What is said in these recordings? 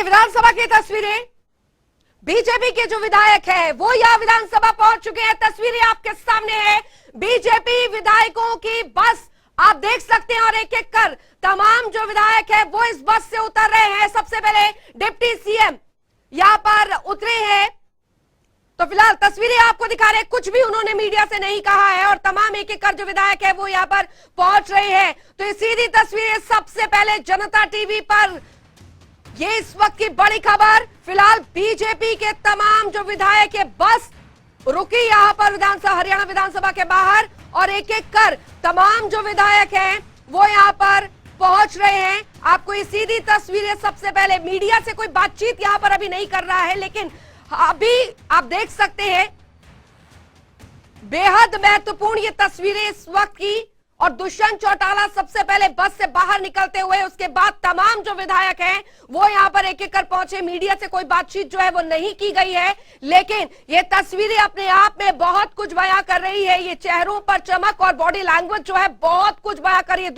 विधानसभा की तस्वीरें, बीजेपी के जो विधायक है वो यहां विधानसभा पहुंच चुके हैं। तस्वीरें आपके सामने है बीजेपी विधायकों की बस, आप देख सकते हैं। और एक एक कर तमाम जो विधायक है वो इस बस से उतर रहे हैं। सबसे पहले डिप्टी सीएम यहां पर उतरे हैं, तो फिलहाल तस्वीरें आपको दिखा रहे हैं। कुछ भी उन्होंने मीडिया से नहीं कहा है और तमाम एक एक कर जो विधायक है वो यहां पर पहुंच रहे हैं। तो ये सीधी तस्वीरें सबसे पहले जनता टीवी पर, ये इस वक्त की बड़ी खबर। फिलहाल बीजेपी के तमाम जो विधायक है बस रुकी यहां पर विधानसभा, हरियाणा विधानसभा के बाहर, और एक एक कर तमाम जो विधायक हैं वो यहां पर पहुंच रहे हैं। आपको ये सीधी तस्वीरें सबसे पहले, मीडिया से कोई बातचीत यहां पर अभी नहीं कर रहा है, लेकिन अभी आप देख सकते हैं बेहद महत्वपूर्ण ये तस्वीरें इस वक्त की। और दुष्यंत चौटाला सबसे पहले बस से बाहर निकलते हुए, उसके बाद तमाम जो विधायक हैं वो यहां पर एक एक कर पहुंचे। मीडिया से कोई बातचीत जो है वो नहीं की गई है, लेकिन ये तस्वीरें अपने आप में बहुत कुछ बयां कर रही है। ये चेहरों पर चमक और बॉडी लैंग्वेज जो है बहुत कुछ बयां कर रही है।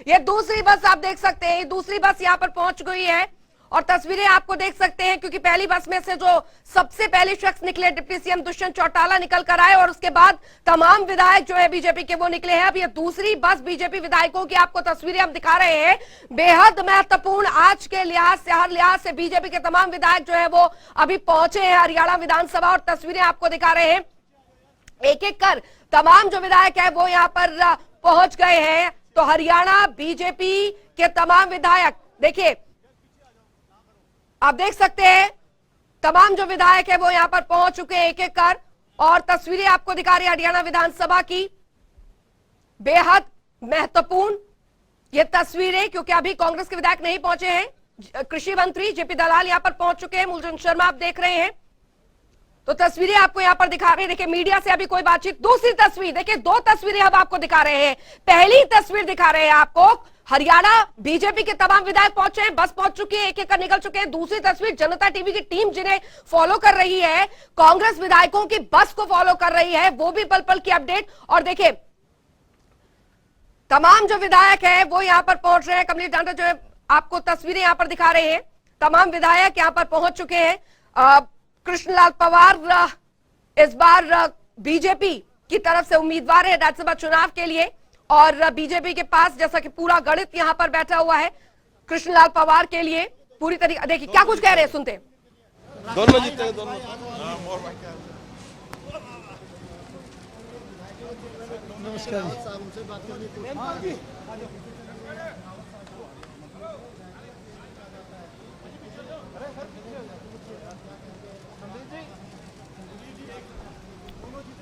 ये दूसरी बस आप देख सकते हैं, ये दूसरी बस यहां पर पहुंच गई है और तस्वीरें आपको देख सकते हैं, क्योंकि पहली बस में से जो सबसे पहले शख्स निकले डिप्टी सीएम दुष्यंत चौटाला निकल कर आए और उसके बाद तमाम विधायक जो है बीजेपी के वो निकले हैं। अब ये दूसरी बस बीजेपी विधायकों की आपको तस्वीरें हम दिखा रहे हैं, बेहद महत्वपूर्ण आज के लिहाज से, हर लिहाज से बीजेपी के तमाम विधायक जो है वो अभी पहुंचे हैं हरियाणा विधानसभा और तस्वीरें आपको दिखा रहे हैं। एक एक कर तमाम जो विधायक है वो यहाँ पर पहुंच गए हैं। तो हरियाणा बीजेपी के तमाम विधायक, देखिए आप देख सकते हैं तमाम जो विधायक है वो यहां पर पहुंच चुके हैं एक एक कर, और तस्वीरें आपको दिखा रही है हरियाणा विधानसभा की। बेहद महत्वपूर्ण ये तस्वीरें, क्योंकि अभी कांग्रेस के विधायक नहीं पहुंचे हैं। कृषि मंत्री जेपी दलाल यहां पर पहुंच चुके हैं, मूलचंद शर्मा आप देख रहे हैं। तो तस्वीरें आपको यहां पर दिखा रहे हैं। देखिए मीडिया से अभी कोई बातचीत। दूसरी तस्वीर देखिए, दो तस्वीरें अब आपको दिखा रहे हैं। पहली तस्वीर दिखा रहे हैं आपको, हरियाणा बीजेपी के तमाम विधायक पहुंचे हैं, बस पहुंच चुकी है, एक एक कर निकल चुके हैं। दूसरी तस्वीर जनता टीवी की टीम जिन्हें फॉलो कर रही है, कांग्रेस विधायकों की बस को फॉलो कर रही है, वो भी पल पल की अपडेट। और देखिए तमाम जो विधायक है वो यहां पर पहुंच रहे हैं। कमलेश डांडा जो है आपको तस्वीरें यहां पर दिखा रहे हैं। तमाम विधायक यहां पर पहुंच चुके हैं। कृष्णलाल पवार इस बार बीजेपी की तरफ से उम्मीदवार है राज्यसभा चुनाव के लिए, और बीजेपी के पास जैसा कि पूरा गणित यहां पर बैठा हुआ है कृष्णलाल पवार के लिए पूरी तरीके। देखिए क्या कुछ कह रहे हैं, सुनते हैं। दोनों जीते हैं, दोनों।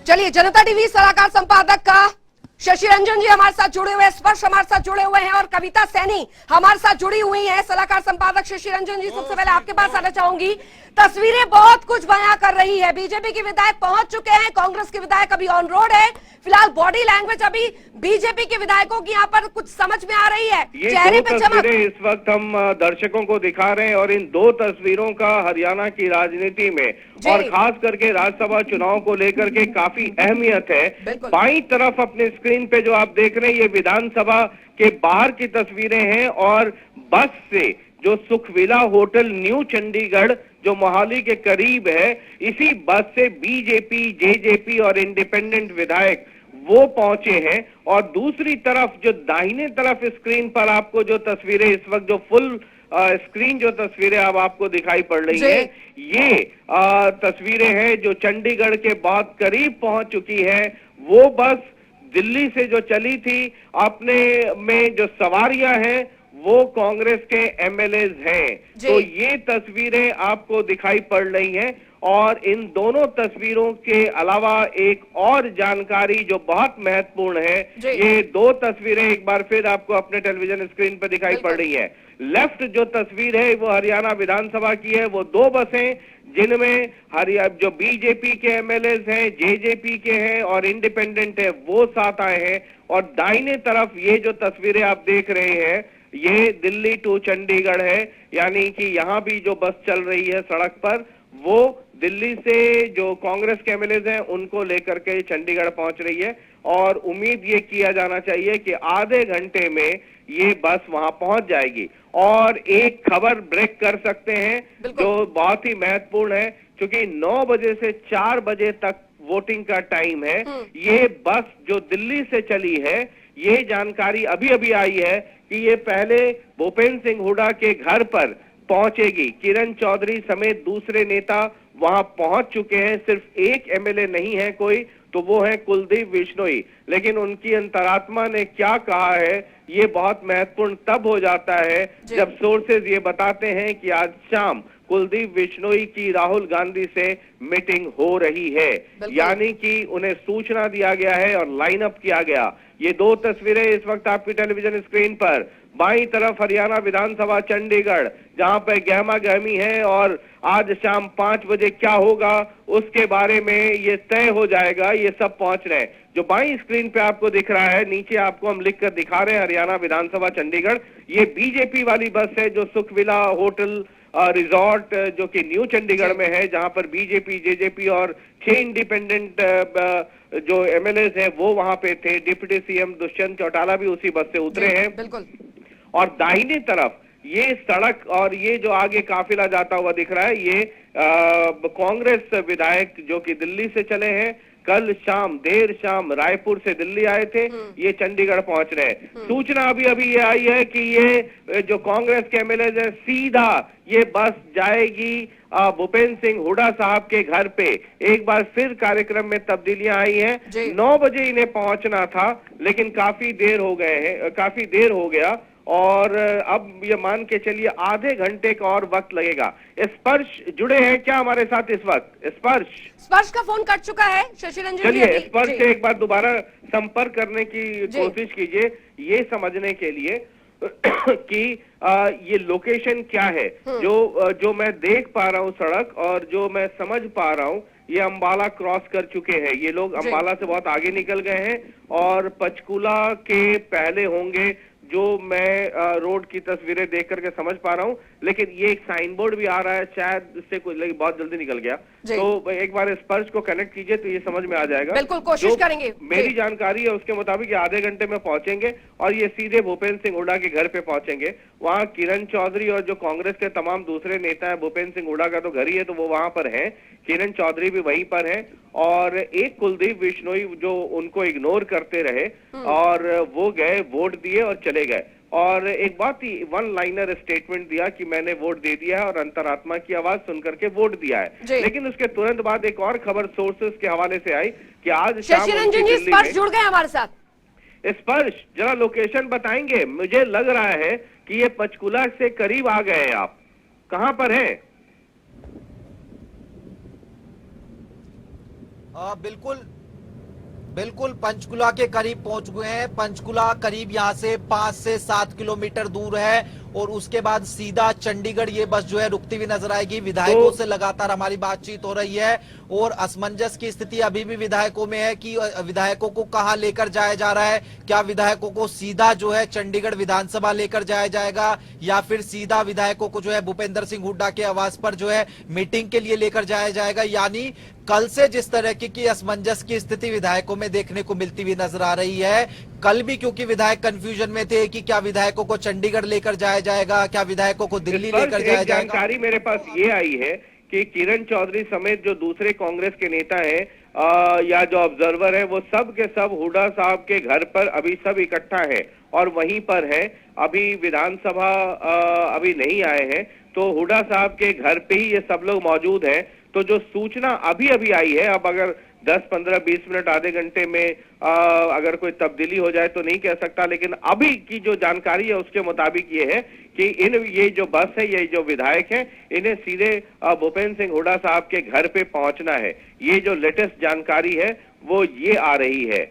चलिए, जनता टीवी सलाहकार संपादक का शशि रंजन जी हमारे साथ जुड़े हुए हैं, स्पर्श हमारे साथ जुड़े हुए हैं, और कविता सैनी हमारे साथ जुड़ी हुई हैं। सलाहकार संपादक शशि रंजन जी, सबसे पहले आपके पास आना चाहूंगी। तस्वीरें बहुत कुछ बयां कर रही है। बीजेपी के विधायक पहुंच चुके हैं, कांग्रेस के विधायक अभी ऑन रोड है। फिलहाल बॉडी लैंग्वेज अभी बीजेपी के विधायकों की यहाँ पर कुछ समझ में आ रही है, चेहरे पे चमक। इस वक्त हम दर्शकों को दिखा रहे हैं, और इन दो तस्वीरों का हरियाणा की राजनीति में और खास करके राज्यसभा चुनाव को लेकर के काफी अहमियत है। बाईं तरफ अपने स्क्रीन पे जो आप देख रहे हैं ये विधानसभा के बाहर की तस्वीरें हैं, और बस से जो सुखविला होटल न्यू चंडीगढ़ जो मोहाली के करीब है, इसी बस से बीजेपी, जेजेपी और इंडिपेंडेंट विधायक वो पहुंचे हैं। और दूसरी तरफ जो दाहिने तरफ स्क्रीन पर आपको जो तस्वीरें इस वक्त जो फुल स्क्रीन जो तस्वीरें अब आपको दिखाई पड़ रही है, ये तस्वीरें हैं जो चंडीगढ़ के बहुत करीब पहुंच चुकी है। वो बस दिल्ली से जो चली थी, अपने में जो सवारियां हैं वो कांग्रेस के एमएलए हैं। तो ये तस्वीरें आपको दिखाई पड़ रही हैं। और इन दोनों तस्वीरों के अलावा एक और जानकारी जो बहुत महत्वपूर्ण है, ये दो तस्वीरें एक बार फिर आपको अपने टेलीविजन स्क्रीन पर दिखाई पड़ रही है। लेफ्ट जो तस्वीर है वो हरियाणा विधानसभा की है, वो दो बसें जिनमें जो बीजेपी के एमएलए हैं, जेजेपी के हैं और इंडिपेंडेंट है, वो साथ आए हैं। और दाहिने तरफ ये जो तस्वीरें आप देख रहे हैं ये दिल्ली टू चंडीगढ़ है, यानी कि यहाँ भी जो बस चल रही है सड़क पर वो दिल्ली से जो कांग्रेस के एमएलए हैं उनको लेकर के चंडीगढ़ पहुंच रही है। और उम्मीद ये किया जाना चाहिए कि आधे घंटे में ये बस वहां पहुंच जाएगी। और एक खबर ब्रेक कर सकते हैं जो बहुत ही महत्वपूर्ण है, क्योंकि 9 बजे से 4 बजे तक वोटिंग का टाइम है। ये बस जो दिल्ली से चली है, ये जानकारी अभी अभी आई है कि ये पहले भूपेंद्र सिंह हुड्डा के घर पर पहुंचेगी। किरण चौधरी समेत दूसरे नेता वहां पहुंच चुके हैं। सिर्फ एक एमएलए नहीं है कोई, तो वो है कुलदीप बिश्नोई। लेकिन उनकी अंतरात्मा ने क्या कहा है, ये बहुत महत्वपूर्ण तब हो जाता है जब सोर्सेज ये बताते हैं कि आज शाम कुलदीप बिश्नोई की राहुल गांधी से मीटिंग हो रही है, यानी कि उन्हें सूचना दिया गया है और लाइन अप किया गया। ये दो तस्वीरें इस वक्त आपकी टेलीविजन स्क्रीन पर। बाईं तरफ हरियाणा विधानसभा चंडीगढ़, जहां पर गहमा गहमी है और आज शाम 5 बजे क्या होगा उसके बारे में ये तय हो जाएगा। ये सब पहुंच रहे हैं। जो बाईं स्क्रीन पे आपको दिख रहा है, नीचे आपको हम लिख कर दिखा रहे हैं हरियाणा विधानसभा चंडीगढ़। ये बीजेपी वाली बस है जो सुखविला होटल रिजॉर्ट जो कि न्यू चंडीगढ़ में है, जहां पर बीजेपी, जेजेपी और 6 इंडिपेंडेंट जो एमएलए हैं वो वहां पे थे। डिप्टी सीएम दुष्यंत चौटाला भी उसी बस से उतरे हैं। बिल्कुल। और दाहिने तरफ ये सड़क और ये जो आगे काफिला जाता हुआ दिख रहा है, ये कांग्रेस विधायक जो कि दिल्ली से चले हैं, कल शाम देर शाम रायपुर से दिल्ली आए थे, ये चंडीगढ़ पहुंच रहे हैं। सूचना अभी अभी ये आई है कि ये जो कांग्रेस के एमएलए है, सीधा ये बस जाएगी भूपेंद्र सिंह हुड्डा साहब के घर पे। एक बार फिर कार्यक्रम में तब्दीलियां आई हैं। 9 बजे इन्हें पहुंचना था, लेकिन काफी देर हो गया और अब ये मान के चलिए आधे घंटे का और वक्त लगेगा। स्पर्श जुड़े हैं क्या हमारे साथ इस वक्त? स्पर्श का फोन कट चुका है शशि रंजन। चलिए स्पर्श से एक बार दोबारा संपर्क करने की कोशिश कीजिए, ये समझने के लिए कि ये लोकेशन क्या है। जो मैं देख पा रहा हूँ सड़क और जो मैं समझ पा रहा हूँ, ये अंबाला क्रॉस कर चुके हैं। ये लोग अंबाला से बहुत आगे निकल गए हैं और पंचकूला के पहले होंगे, जो मैं रोड की तस्वीरें देख करके समझ पा रहा हूं। लेकिन ये एक साइन बोर्ड भी आ रहा है, शायद इससे कोई बहुत जल्दी निकल गया। तो एक बार स्पर्श को कनेक्ट कीजिए तो ये समझ में आ जाएगा। बिल्कुल कोशिश करेंगे। मेरी जानकारी है उसके मुताबिक आधे घंटे में पहुंचेंगे और ये सीधे भूपेंद्र सिंह हुड्डा के घर पे पहुंचेंगे। वहां किरण चौधरी और जो कांग्रेस के तमाम दूसरे नेता है, भूपेंद्र सिंह हुड्डा का तो घर ही है तो वो वहां पर है, किरण चौधरी भी वहीं पर है और एक कुलदीप बिश्नोई जो उनको इग्नोर करते रहे और वो गए, वोट दिए और चले गए। और एक बात ही वन लाइनर स्टेटमेंट दिया कि मैंने वोट दे दिया है और अंतरात्मा की आवाज सुनकर के वोट दिया है। लेकिन उसके तुरंत बाद एक और खबर सोर्सेस के हवाले से आई कि आज शशि रंजन जी स्पर्श जुड़ गए हमारे साथ। स्पर्श जरा लोकेशन बताएंगे? मुझे लग रहा है कि ये पंचकूला से करीब आ गए हैं। आप कहां पर हैं? बिल्कुल पंचकुला के करीब पहुंच गए हैं। पंचकुला करीब यहां से 5 से 7 किलोमीटर दूर है और उसके बाद सीधा चंडीगढ़ ये बस जो है रुकती हुई नजर आएगी। विधायकों से लगातार हमारी बातचीत हो रही है और असमंजस की स्थिति अभी भी विधायकों में है कि विधायकों को कहां लेकर जाया जा रहा है। क्या विधायकों को सीधा जो है चंडीगढ़ विधानसभा लेकर जाया जाएगा या फिर सीधा विधायकों को जो है भूपेंद्र सिंह हुड्डा के आवास पर जो है मीटिंग के लिए लेकर जाया जाएगा। यानी कल से जिस तरह की असमंजस की स्थिति विधायकों में देखने को मिलती हुई नजर आ रही है, कल भी क्योंकि विधायक कंफ्यूजन में थे कि क्या विधायकों को चंडीगढ़ लेकर जाया जाएगा, क्या विधायकों को दिल्ली लेकर जाया जाएगा। जानकारी मेरे पास ये आई है कि किरण चौधरी समेत जो दूसरे कांग्रेस के नेता हैं या जो ऑब्जर्वर है, वो सब के सब हुड्डा साहब के घर पर अभी सब इकट्ठा है और वहीं पर है। अभी विधानसभा अभी नहीं आए हैं, तो हुड्डा साहब के घर पे ही ये सब लोग मौजूद हैं। तो जो सूचना अभी अभी आई है, अब अगर 10, 15, 20 मिनट आधे घंटे में अगर कोई तब्दीली हो जाए तो नहीं कह सकता, लेकिन अभी की जो जानकारी है उसके मुताबिक ये है कि ये जो बस है, ये जो विधायक हैं, इन्हें सीधे भूपेंद्र सिंह हुड्डा साहब के घर पे पहुंचना है। ये जो लेटेस्ट जानकारी है वो ये आ रही है।